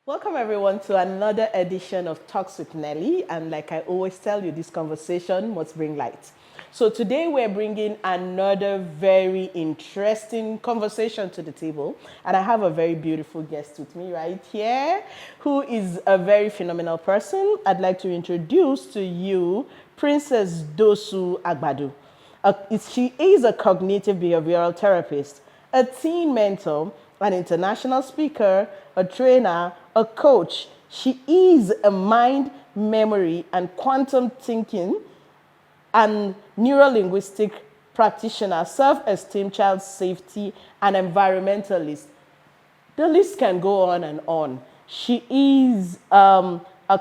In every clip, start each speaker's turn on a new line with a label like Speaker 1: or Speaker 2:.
Speaker 1: Welcome everyone to another edition of Talks with Nelly, and like I always tell you, this conversation must bring light. So today we're bringing another very interesting conversation to the table, and I have a very beautiful guest with me right here who is a very phenomenal person. I'd like to introduce to you Princess Dosu Agbadu. She is a cognitive behavioral therapist, a teen mentor, an international speaker, a trainer, a coach. She is a mind, memory, and quantum thinking and neurolinguistic practitioner, self-esteem, child safety, and environmentalist. The list can go on and on. She is a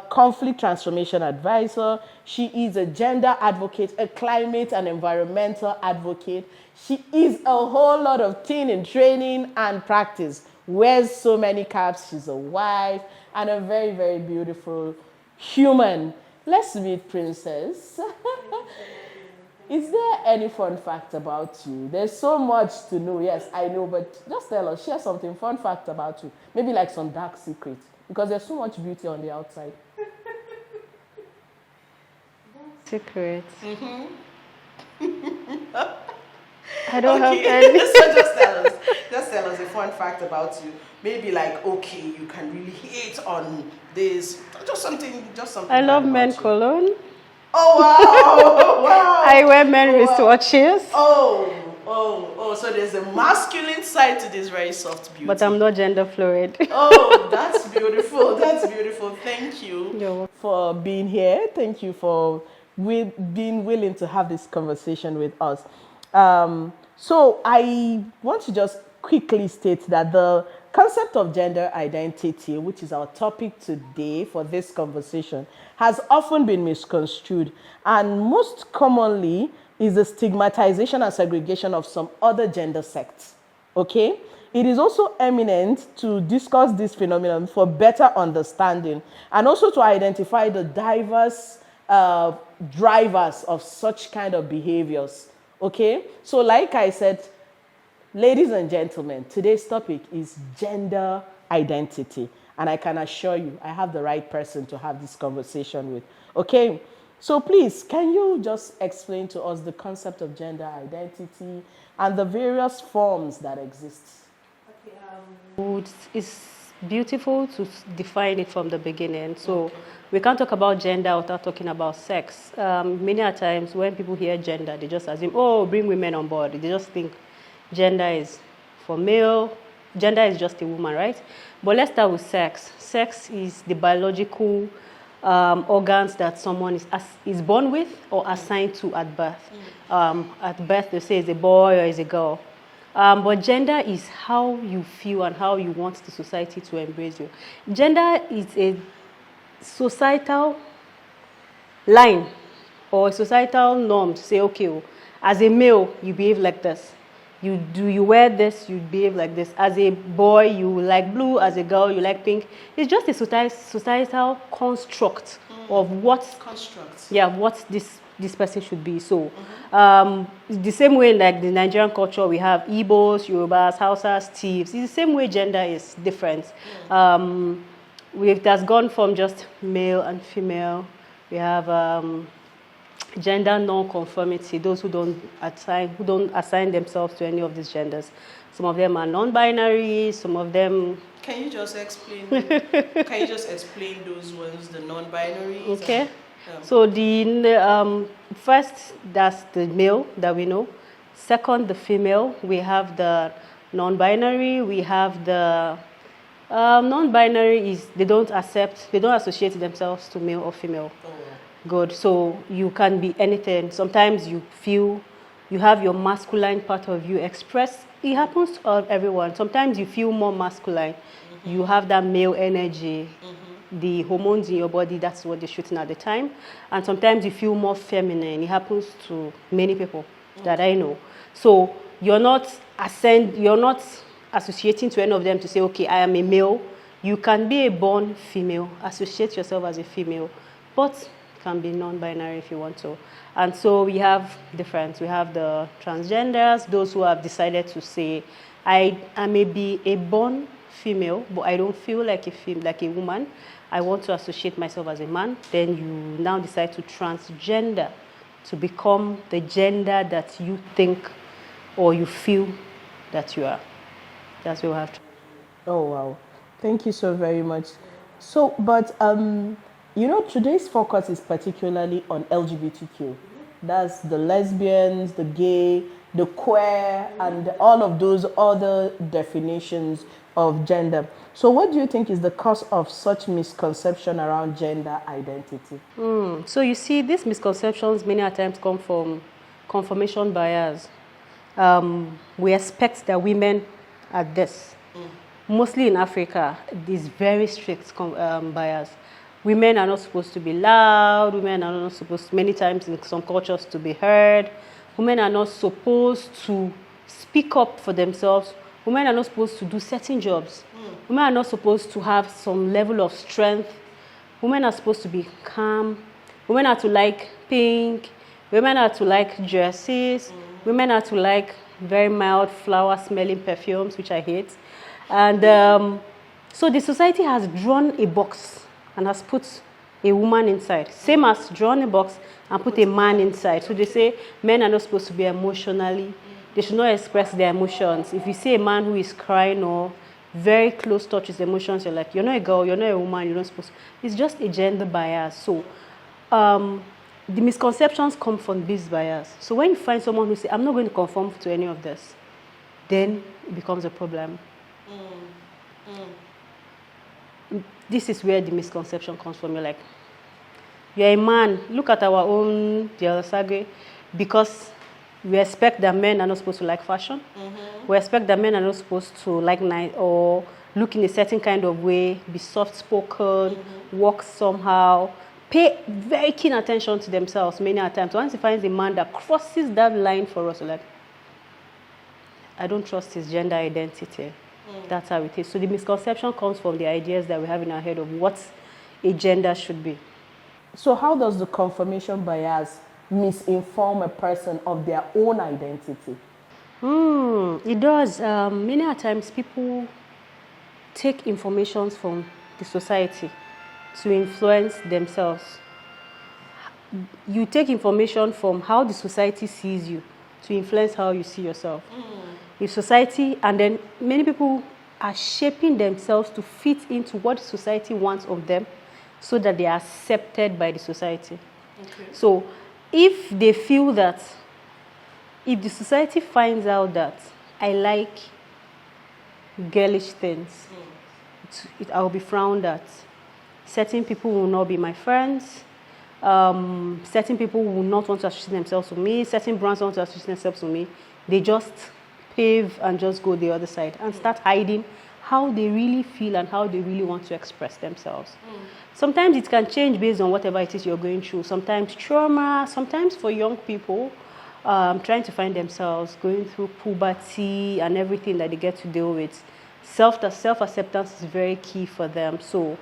Speaker 1: conflict transformation advisor. She is a gender advocate, a climate and environmental advocate. She is a whole lot of teen in training and practice. Wears so many caps. She's a wife and a very, very beautiful human. Let's meet Princess. Is there any fun fact about you? There's so much to know. Yes, I know, but just tell us, share something fun fact about you. Maybe like some dark secret, because there's so much beauty on the outside.
Speaker 2: Secret. I don't have
Speaker 1: Okay,
Speaker 2: any.
Speaker 1: so just tell us a fun fact about you. Maybe like, okay, you can really hate on this. Just something.
Speaker 2: I love
Speaker 1: fun
Speaker 2: men
Speaker 1: about you.
Speaker 2: cologne.
Speaker 1: Oh wow! Wow!
Speaker 2: I wear men
Speaker 1: Wow.
Speaker 2: wristwatches.
Speaker 1: Oh, so there's a masculine side to this very soft beauty.
Speaker 2: But I'm not gender fluid.
Speaker 1: Oh, that's beautiful. That's beautiful. Thank you
Speaker 2: You're welcome.
Speaker 1: for being here. Thank you for being willing to have this conversation with us. So I want to just quickly state that the concept of gender identity, which is our topic today for this conversation, has often been misconstrued, and most commonly is the stigmatization and segregation of some other gender sects. Okay? It is also eminent to discuss this phenomenon for better understanding and also to identify the diverse drivers of such kind of behaviors. Okay? So like I said, ladies and gentlemen, today's topic is gender identity. And I can assure you, I have the right person to have this conversation with. Okay? So please, can you just explain to us the concept of gender identity and the various forms that exist?
Speaker 2: It's beautiful to define it from the beginning. So we can't talk about gender without talking about sex. Many a times when people hear gender, they just assume, oh, bring women on board. They just think gender is for male, gender is just a woman, right? But let's start with sex. Sex is the biological organs that someone is born with or assigned to at birth. At birth, they say it's a boy or it's a girl. But gender is how you feel and how you want the society to embrace you. Gender is a societal line or a societal norm to say, okay, as a male, you behave like this. You wear this, you behave like this. As a boy, you like blue. As a girl, you like pink. It's just a societal construct of what this person should be. So, the same way like the Nigerian culture, we have Igbos, Yorubas, Hausas, Thieves. It's the same way gender is different. It has gone from just male and female. We have gender non-conformity, those who don't assign themselves to any of these genders. Some of them are non-binary, some of them...
Speaker 1: Can you just explain those ones, the non-binaries?
Speaker 2: Okay. So the first, that's the male that we know. Second, the female. We have the non-binary. We have the non-binary is they don't associate themselves to male or female. Good. So you can be anything. Sometimes you feel you have your masculine part of you expressed. It happens to everyone. Sometimes you feel more masculine. You have that male energy. The hormones in your body, that's what they're shooting at the time. And sometimes you feel more feminine. It happens to many people that I know. So you're not associating to any of them to say, okay, I am a male. You can be a born female, associate yourself as a female, but can be non-binary if you want to. And so we have different. We have the transgenders, those who have decided to say, I may be a born female, but I don't feel like like a woman. I want to associate myself as a man. Then you now decide to transgender to become the gender that you think or you feel that you are. That's what we have to.
Speaker 1: Oh, wow. Thank you so very much. So, but, today's focus is particularly on LGBTQ. That's the lesbians, the gay, the queer, and all of those other definitions of gender. So, what do you think is the cause of such misconception around gender identity?
Speaker 2: So you see, these misconceptions many a times come from confirmation bias. We expect that women are this. Mostly in Africa, this very strict bias. Women are not supposed to be loud. Women are not supposed, many times in some cultures, to be heard. Women are not supposed to speak up for themselves. Women are not supposed to do certain jobs. Women are not supposed to have some level of strength. Women are supposed to be calm. Women are to like pink. Women are to like dresses. Women are to like very mild flower-smelling perfumes, which I hate. And so the society has drawn a box and has put a woman inside. Same as drawn a box and put a man inside. So they say men are not supposed to be emotionally. They should not express their emotions. If you see a man who is crying or very close touch his emotions, you're like, you're not a girl, you're not a woman, you're not supposed to. It's just a gender bias. So the misconceptions come from this bias. So when you find someone who says, I'm not going to conform to any of this, then it becomes a problem. This is where the misconception comes from. You're like, you're a man. Look at our own Dialasage, because we expect that men are not supposed to like fashion. We expect that men are not supposed to like night or look in a certain kind of way, be soft-spoken, walk somehow, pay very keen attention to themselves many a times. Once you find a man that crosses that line for us, you're like, I don't trust his gender identity. That's how it is. So the misconception comes from the ideas that we have in our head of what a gender should be.
Speaker 1: So how does the confirmation bias misinform a person of their own identity?
Speaker 2: It does. Many a times people take information from the society to influence themselves. You take information from how the society sees you to influence how you see yourself. If society, and then many people are shaping themselves to fit into what society wants of them so that they are accepted by the society. So if they feel that, if the society finds out that I like girlish things, I'll be frowned at. Certain people will not be my friends. Certain people will not want to associate themselves with me. Certain brands want to associate themselves with me. They just pave and just go the other side and start hiding how they really feel and how they really want to express themselves. Sometimes it can change based on whatever it is you're going through. Sometimes trauma, sometimes for young people trying to find themselves, going through puberty and everything that they get to deal with. Self-acceptance is very key for them. So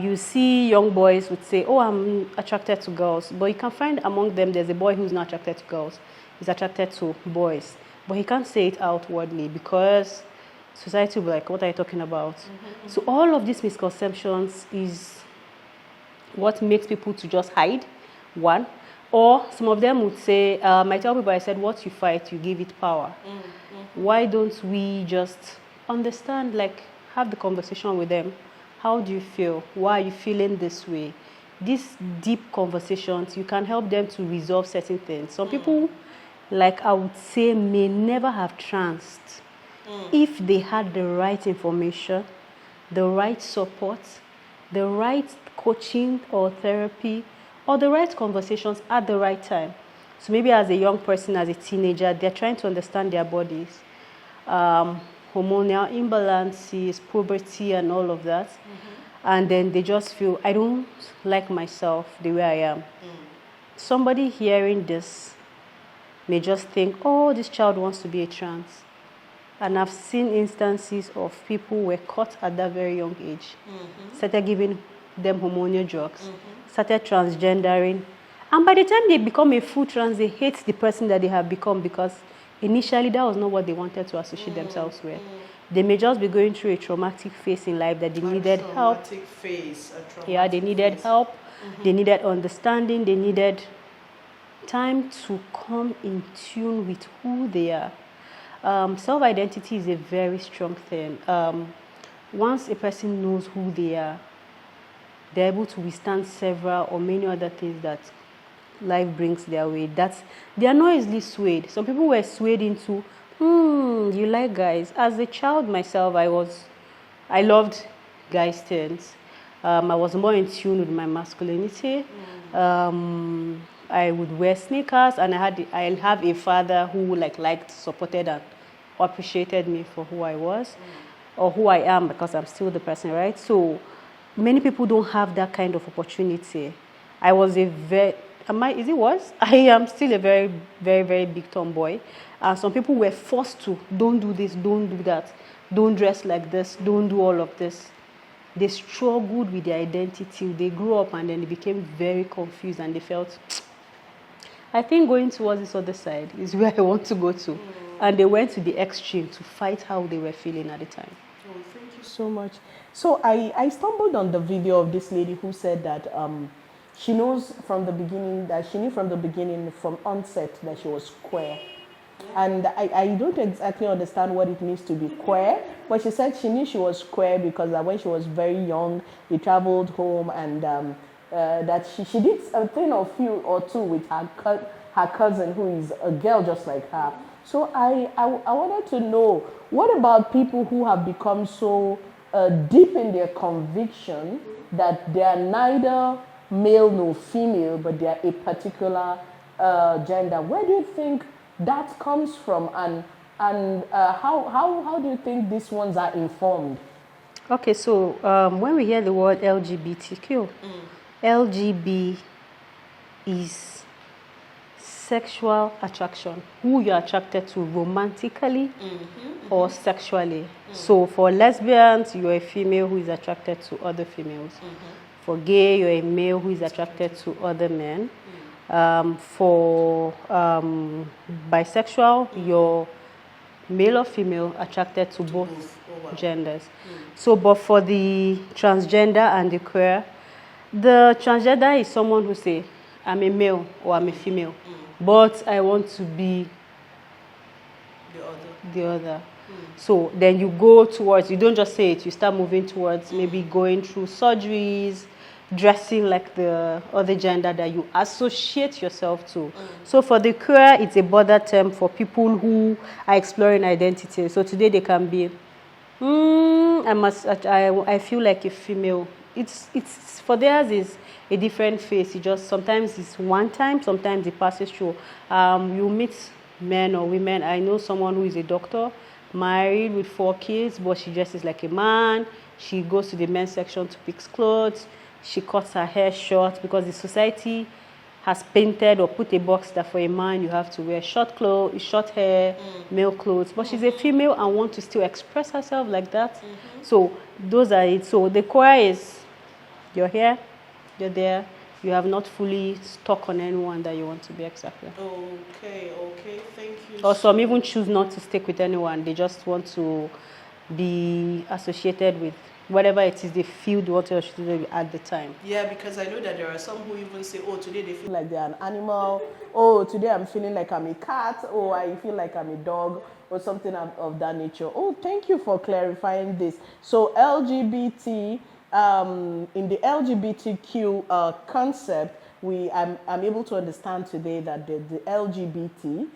Speaker 2: you see young boys would say, oh, I'm attracted to girls. But you can find among them, there's a boy who's not attracted to girls. He's attracted to boys. But he can't say it outwardly because society will be like, what are you talking about? So all of these misconceptions is what makes people to just hide, one. Or some of them would say, I tell people, I said, what you fight, you give it power. Why don't we just understand, like, have the conversation with them? How do you feel? Why are you feeling this way? These deep conversations, you can help them to resolve certain things. Some people, like I would say, may never have tranced if they had the right information, the right support, the right coaching or therapy, or the right conversations at the right time. So maybe as a young person, as a teenager, they're trying to understand their bodies, hormonal imbalances, puberty, and all of that. And then they just feel, I don't like myself the way I am. Somebody hearing this may just think, oh, this child wants to be a trans. And I've seen instances of people who were caught at that very young age, started giving them hormonal drugs, started transgendering. And by the time they become a full trans, they hate the person that they have become because initially that was not what they wanted to associate themselves with. They may just be going through a traumatic phase in life that they needed help. Yeah, they needed help. They needed understanding. They needed time to come in tune with who they are. Self-identity is a very strong thing. Once a person knows who they are, they're able to withstand several or many other things that life brings their way. They are not easily swayed. Some people were swayed into, you like guys. As a child myself, I loved guys' things. I was more in tune with my masculinity. I would wear sneakers, and I have a father who liked, supported, and appreciated me for who I was, or who I am, because I'm still the person, right? So many people don't have that kind of opportunity. I am still a very, very, very big tomboy. Some people were forced to, don't do this, don't do that, don't dress like this, don't do all of this. They struggled with their identity. They grew up and then they became very confused, and they felt, I think going towards this other side is where I want to go to. And they went to the extreme to fight how they were feeling at the time.
Speaker 1: Oh, thank you so much. So I stumbled on the video of this lady who said that she knew from the beginning, from onset, that she was queer. And I don't exactly understand what it means to be queer, but she said she knew she was queer because when she was very young, they traveled home, and that she did a thing or two with her cousin, who is a girl just like her. So I wanted to know, what about people who have become so deep in their conviction that they are neither male nor female, but they are a particular gender? Where do you think that comes from, and how do you think these ones are informed?
Speaker 2: Okay, so when we hear the word LGBTQ, LGB is sexual attraction, who you're attracted to romantically or sexually. So for lesbians, you're a female who is attracted to other females. For gay, you're a male who is attracted to other men. For bisexual, you're male or female attracted to both genders. So, but for the transgender and the queer, the transgender is someone who say, I'm a male or I'm a female, but I want to be the other. So then you go towards, you don't just say it, you start moving towards maybe going through surgeries, dressing like the other gender that you associate yourself to. So for the queer, it's a border term for people who are exploring identity. So today they can be, I feel like a female. It's for theirs is a different face. It just sometimes it's one time, sometimes it passes through. You meet men or women. I know someone who is a doctor, married with 4 kids, but she dresses like a man. She goes to the men's section to pick clothes. She cuts her hair short because the society has painted or put a box that for a man you have to wear short hair, male clothes. But she's a female and wants to still express herself like that. So those are it. So the core is you're here, you're there. You have not fully stuck on anyone that you want to be exactly.
Speaker 1: Okay, thank you.
Speaker 2: Or some even choose not to stick with anyone. They just want to be associated with whatever it is they feel they want to associate with at the time.
Speaker 1: Yeah, because I know that there are some who even say, oh, today they feel like they're an animal. Oh, today I'm feeling like I'm a cat. Oh, I feel like I'm a dog, or something of that nature. Oh, thank you for clarifying this. So LGBT, in the LGBTQ concept, I'm able to understand today that the LGBT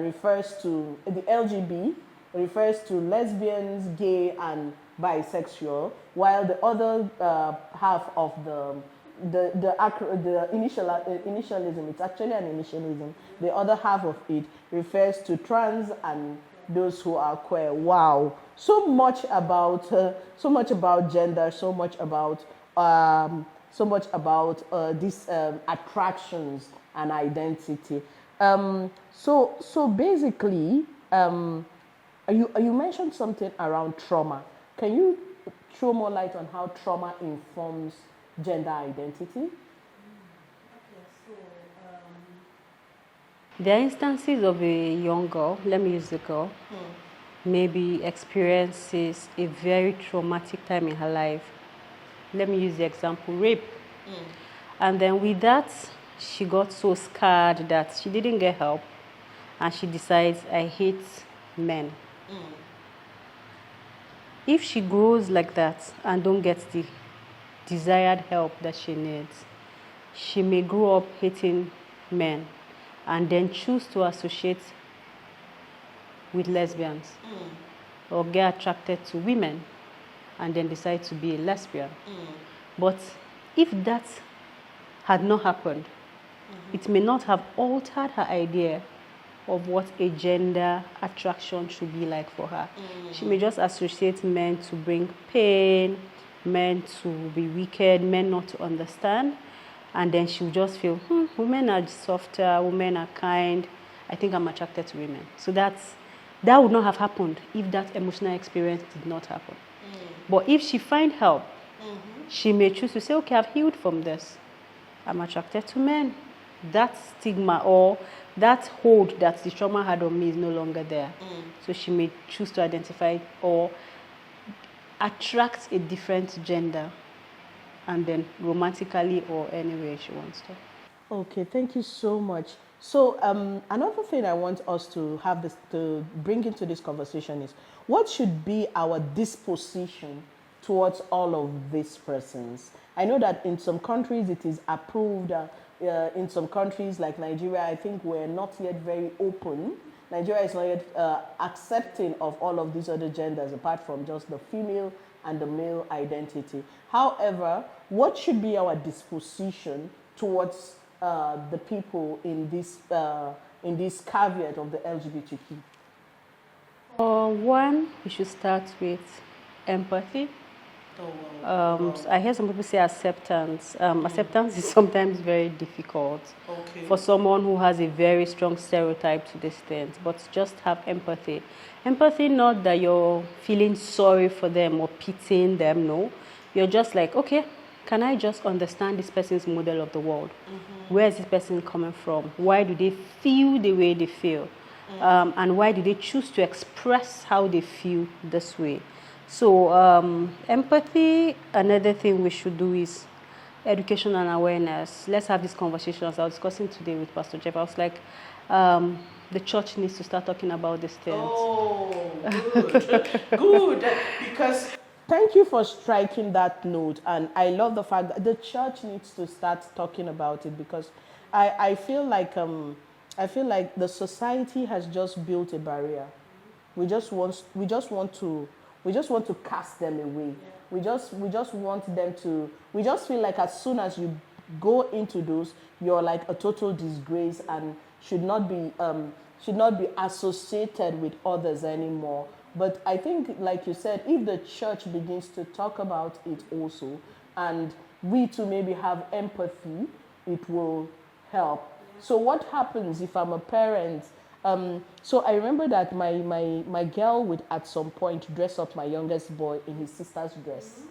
Speaker 1: refers to, the LGB refers to lesbians, gay, and bisexual, while the other half of the initialism, it's actually an initialism. The other half of it refers to trans and those who are queer. Wow, so much about gender, so much about these attractions and identity. So basically, you mentioned something around trauma. Can you throw more light on how trauma informs gender identity?
Speaker 2: There are instances of a young girl, let me use the girl, maybe experiences a very traumatic time in her life. Let me use the example, rape. And then with that, she got so scarred that she didn't get help. And she decides, I hate men. If she grows like that and don't get the desired help that she needs, she may grow up hating men and then choose to associate with lesbians or get attracted to women and then decide to be a lesbian. But if that had not happened, it may not have altered her idea of what a gender attraction should be like for her. She may just associate men to bring pain, men to be wicked, men not to understand, and then she will just feel, women are softer, women are kind, I think I'm attracted to women. So that would not have happened if that emotional experience did not happen. But if she finds help, she may choose to say, okay, I've healed from this. I'm attracted to men. That stigma or that hold that the trauma had on me is no longer there. So she may choose to identify or attract a different gender and then romantically or any way she wants to.
Speaker 1: Okay, thank you so much. So another thing I want us to have this to bring into this conversation is what should be our disposition towards all of these persons. I know that in some countries it is approved. In some countries like Nigeria, I think we're not yet very open. Nigeria is not yet accepting of all of these other genders apart from just the female and the male identity. However, what should be our disposition towards the people in this caveat of the LGBTQ?
Speaker 2: One, we should start with empathy. I hear some people say acceptance. Acceptance is sometimes very difficult for someone who has a very strong stereotype to these things, but just have empathy. Empathy, not that you're feeling sorry for them or pitying them, no. You're just like, okay, can I just understand this person's model of the world? Where is this person coming from? Why do they feel the way they feel? And why do they choose to express how they feel this way? So empathy, another thing we should do is education and awareness. Let's have these conversations. I was discussing today with Pastor Jeff. I was like, the church needs to start talking about these things.
Speaker 1: Oh, good. Good. Because thank you for striking that note. And I love the fact that the church needs to start talking about it, because I feel like the society has just built a barrier. We just want to cast them away. We just want them to. We just feel like as soon as you go into those, you're like a total disgrace and should not be associated with others anymore. But I think, like you said, if the church begins to talk about it also, and we too maybe have empathy, it will help. So what happens if I'm a parent? So I remember that my girl would at some point dress up my youngest boy in his sister's dress.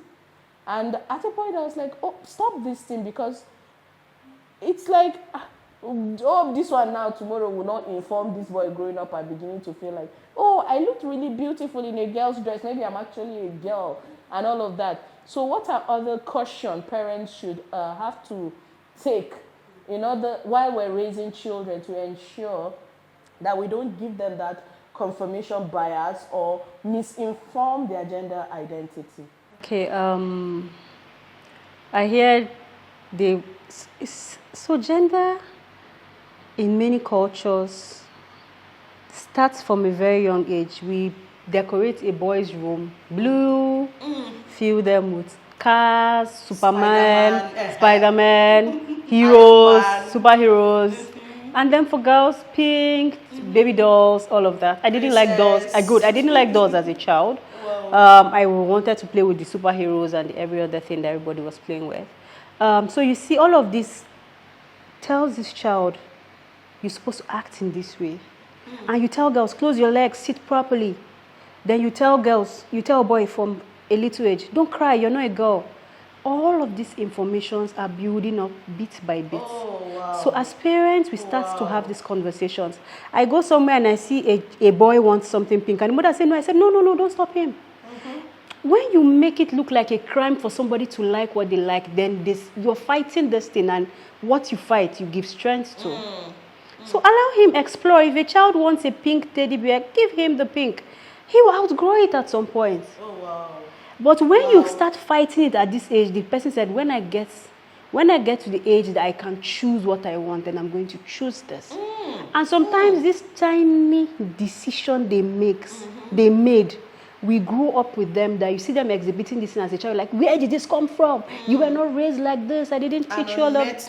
Speaker 1: And at a point I was like, oh, stop this thing, because it's like, oh, this one now tomorrow will not inform this boy growing up and beginning to feel like, oh, I looked really beautiful in a girl's dress, maybe I'm actually a girl, and all of that. So what are other caution parents should have to take in order, while we're raising children, to ensure that we don't give them that confirmation bias or misinform their gender identity?
Speaker 2: Okay, I hear so gender in many cultures starts from a very young age. We decorate a boy's room blue, fill them with cars, Spider-Man, heroes, superheroes. And then for girls, pink, baby dolls, all of that. I didn't like dolls. I didn't like dolls as a child. I wanted to play with the superheroes and every other thing that everybody was playing with. So you see, all of this tells this child, you're supposed to act in this way. And you tell girls, close your legs, sit properly. Then you tell a boy from a little age, don't cry, you're not a girl. all of these informations are building up bit by bit.
Speaker 1: Oh, wow.
Speaker 2: So as parents, we start to have these conversations. I go somewhere and I see a boy wants something pink, and the mother said no. I said, no, don't stop him. When you make it look like a crime for somebody to like what they like, then you're fighting this thing, and what you fight, you give strength to. So allow him explore. If a child wants a pink teddy bear, give him the pink. He will outgrow it at some point.
Speaker 1: Oh, wow.
Speaker 2: But when you start fighting it at this age, the person said, when I get to the age that I can choose what I want, then I'm going to choose this. And sometimes this tiny decision they made, we grow up with them, that you see them exhibiting this thing as a child, like, where did this come from? You were not raised like this. I didn't teach you all of.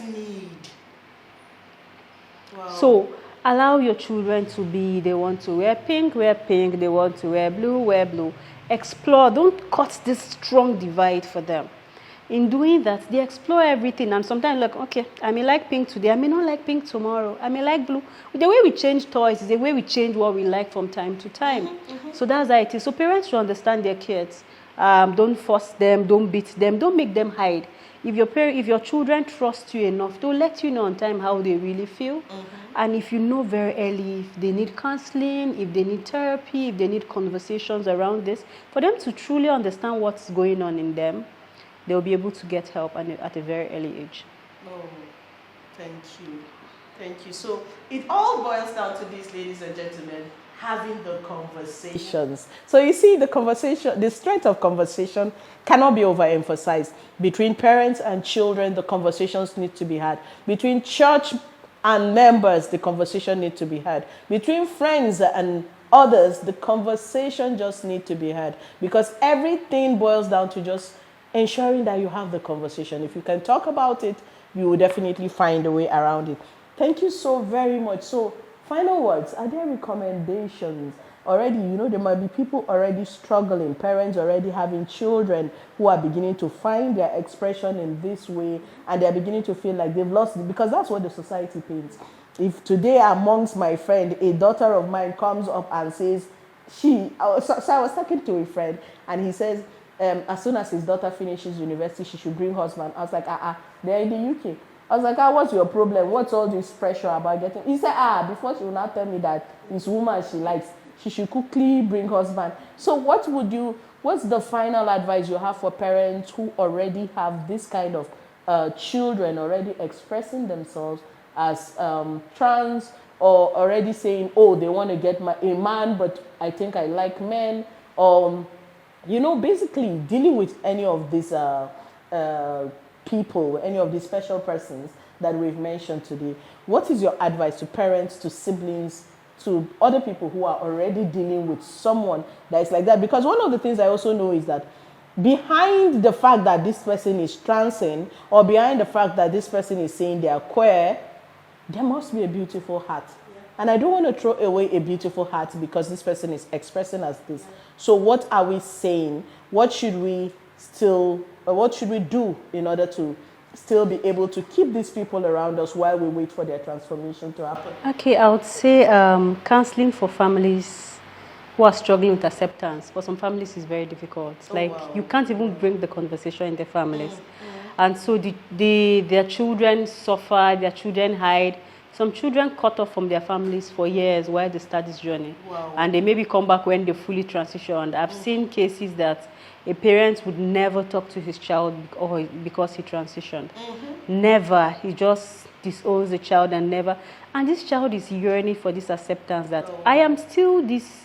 Speaker 1: Wow.
Speaker 2: So allow your children to be, they want to wear pink, they want to wear blue. Explore. Don't cut this strong divide for them. In doing that, they explore everything, and sometimes like, okay, I may like pink today, I may not like pink tomorrow, I may like blue. The way we change toys is the way we change what we like from time to time. So that's how it is. So parents should understand their kids. Don't force them, don't beat them, don't make them hide. If your children trust you enough, they'll let you know on time how they really feel. And if you know very early if they need counseling, if they need therapy, if they need conversations around this, for them to truly understand what's going on in them, they'll be able to get help at a very early age.
Speaker 1: Oh, thank you. Thank you. So it all boils down to this, ladies and gentlemen, having the conversations. So you see, the strength of conversation cannot be overemphasized. Between parents and children, the conversations need to be had. Between church and members, the conversation needs to be had. Between friends and others, the conversation just needs to be had. Because everything boils down to just ensuring that you have the conversation. If you can talk about it, you will definitely find a way around it. Thank you so very much. So, final words, are there recommendations? Already, there might be people already struggling, parents already having children who are beginning to find their expression in this way, and they're beginning to feel like they've lost it, because that's what the society paints. If today amongst my friend, a daughter of mine comes up and says, I was talking to a friend, and he says, as soon as his daughter finishes university, she should bring husband. I was like, they're in the UK. I was like, what's your problem? What's all this pressure about getting? He said, before she will not tell me that this woman she likes, she should quickly bring husband. So what's the final advice you have for parents who already have this kind of children already expressing themselves as trans, or already saying, they want to get a man, but I think I like men, basically dealing with any of these people, any of these special persons that we've mentioned today. What is your advice to parents, to siblings, to other people who are already dealing with someone that is like that? Because one of the things I also know is that behind the fact that this person is transing, or behind the fact that this person is saying they are queer, there must be a beautiful heart. And I don't want to throw away a beautiful heart because this person is expressing as this. So what are we saying? What should we do in order to still be able to keep these people around us while we wait for their transformation to happen?
Speaker 2: Okay, I would say counseling for families who are struggling with acceptance. For some families, is very difficult. You can't even bring the conversation in their families. And so their children suffer, their children hide. Some children cut off from their families for years while they start this journey.
Speaker 1: Wow.
Speaker 2: And they maybe come back when they fully transitioned. I've seen cases that a parent would never talk to his child because he transitioned. Never. He just disowns the child and never. And this child is yearning for this acceptance that I am still this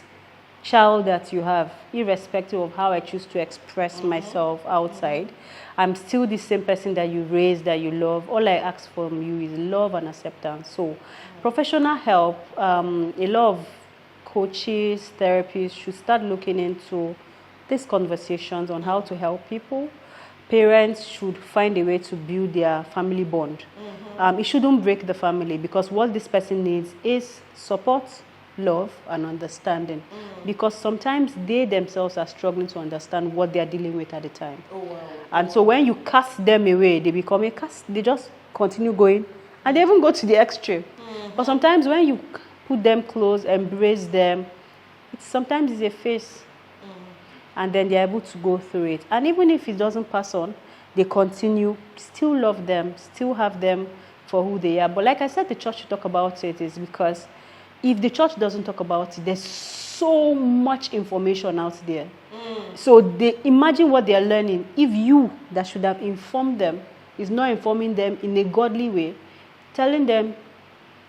Speaker 2: child that you have, irrespective of how I choose to express myself outside. I'm still the same person that you raised, that you love. All I ask from you is love and acceptance. So professional help, a lot of coaches, therapists should start looking into these conversations on how to help people. Parents should find a way to build their family bond. It shouldn't break the family, because what this person needs is support, love, and understanding. Because sometimes they themselves are struggling to understand what they are dealing with at the time. And so when you cast them away, they become a cast. They just continue going, and they even go to the extreme. But sometimes when you put them close, embrace them, sometimes it's a phase. And then they're able to go through it. And even if it doesn't pass on, they continue, still love them, still have them for who they are. But like I said, the church should talk about it is because if the church doesn't talk about it, there's so much information out there. So they imagine what they are learning. If you that should have informed them is not informing them in a godly way, telling them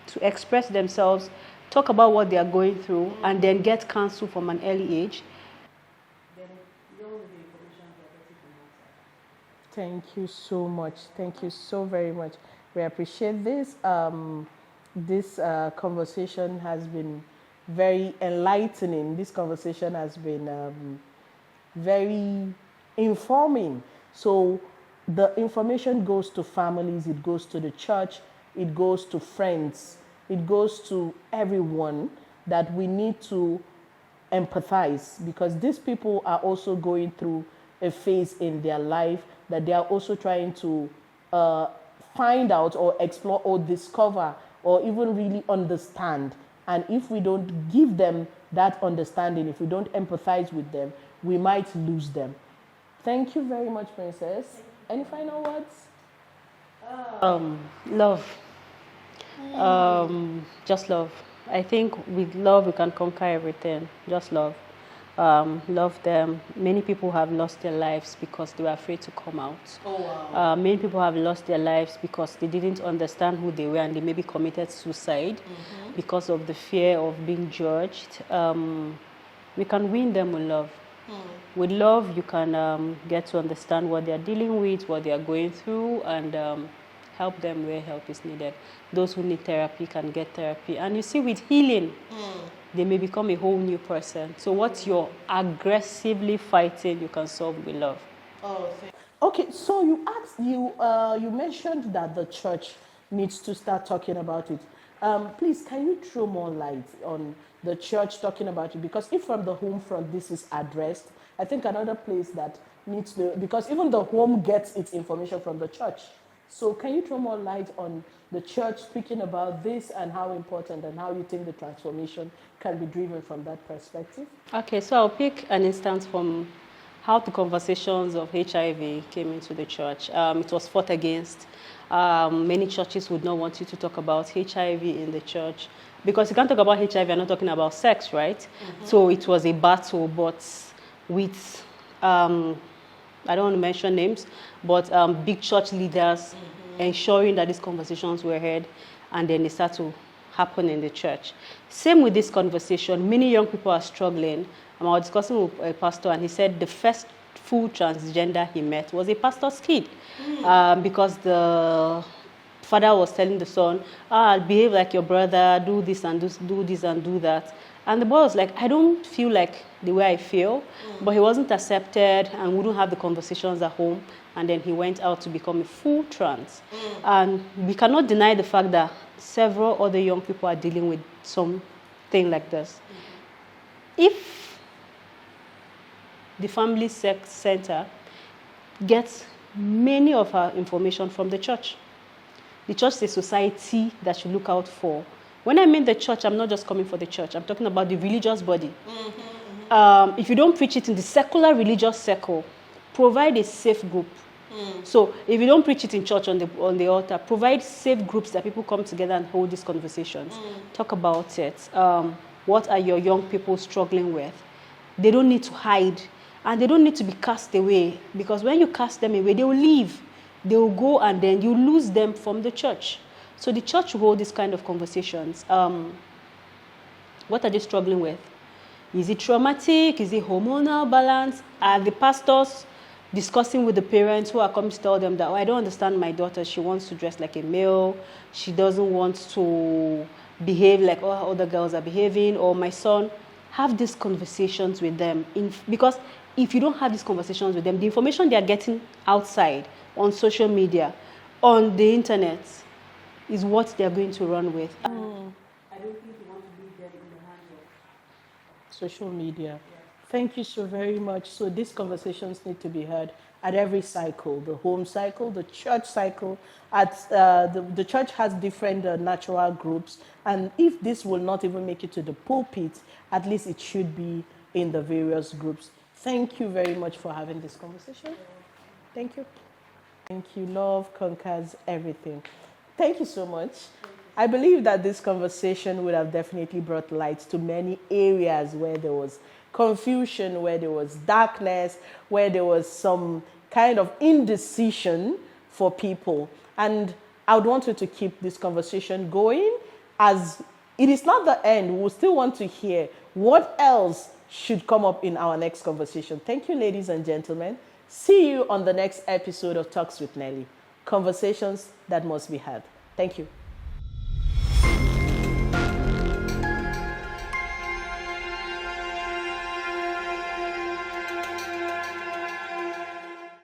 Speaker 2: to express themselves, talk about what they are going through, and then get counsel from an early age.
Speaker 1: Thank you so much. Thank you so very much. We appreciate this. This conversation has been very enlightening. This conversation has been very informing. So the information goes to families, it goes to the church, it goes to friends, it goes to everyone that we need to empathize, because these people are also going through a phase in their life that they are also trying to find out or explore or discover or even really understand. And if we don't give them that understanding, if we don't empathize with them, we might lose them. Thank you very much, Princess. Any final words?
Speaker 2: Love. Just love. I think with love we can conquer everything. Just love. Love them. Many people have lost their lives because they were afraid to come out.
Speaker 1: Oh, wow.
Speaker 2: Many people have lost their lives because they didn't understand who they were and they maybe committed suicide because of the fear of being judged. We can win them with love. With love, you can get to understand what they are dealing with, what they are going through, and help them where help is needed. Those who need therapy can get therapy. And you see, with healing, they may become a whole new person. So what you're aggressively fighting, you can solve with love.
Speaker 1: Okay, so you mentioned that the church needs to start talking about it. Please, can you throw more light on the church talking about it? Because if from the home front this is addressed, I think another place that needs to, because even the home gets its information from the church. So can you throw more light on the church speaking about this and how important and how you think the transformation can be driven from that perspective?
Speaker 2: Okay, so I'll pick an instance from how the conversations of HIV came into the church. It was fought against. Many churches would not want you to talk about HIV in the church because you can't talk about HIV, you're not talking about sex, right? So it was a battle, but with, I don't want to mention names, but big church leaders ensuring that these conversations were heard, and then they start to happen in the church. Same with this conversation. Many young people are struggling. I was discussing with a pastor, and he said the first full transgender he met was a pastor's kid, because the father was telling the son, behave like your brother, do this and do this and do that. And the boy was like, I don't feel like the way I feel, but he wasn't accepted and wouldn't have the conversations at home. And then he went out to become a full trans. And we cannot deny the fact that several other young people are dealing with something like this. If the Family Sex Center gets many of our information from the church is a society that should look out for. When I mean the church, I'm not just coming for the church. I'm talking about the religious body. If you don't preach it in the secular religious circle, provide a safe group. So if you don't preach it in church on the altar, provide safe groups that people come together and hold these conversations. Talk about it. What are your young people struggling with? They don't need to hide, and they don't need to be cast away, because when you cast them away, they will leave. They will go, and then you lose them from the church. So the church will hold these kind of conversations. What are they struggling with? Is it traumatic? Is it hormonal balance? Are the pastors discussing with the parents who are coming to tell them that, I don't understand my daughter. She wants to dress like a male. She doesn't want to behave like all other girls are behaving. Or my son, have these conversations with them. Because if you don't have these conversations with them, the information they are getting outside, on social media, on the internet, is what they are going to run with. I don't think you want to leave them in the hands of
Speaker 1: social media. Thank you so very much. So these conversations need to be heard at every cycle, the home cycle, the church cycle. The church has different natural groups, and if this will not even make it to the pulpit, at least it should be in the various groups. Thank you very much for having this conversation. Thank you. Thank you. Love conquers everything. Thank you so much. I believe that this conversation would have definitely brought light to many areas where there was confusion, where there was darkness, where there was some kind of indecision for people. And I would want you to keep this conversation going, as it is not the end. We'll still want to hear what else should come up in our next conversation. Thank you, ladies and gentlemen. See you on the next episode of Talks with Nelly. Conversations that must be had. Thank you.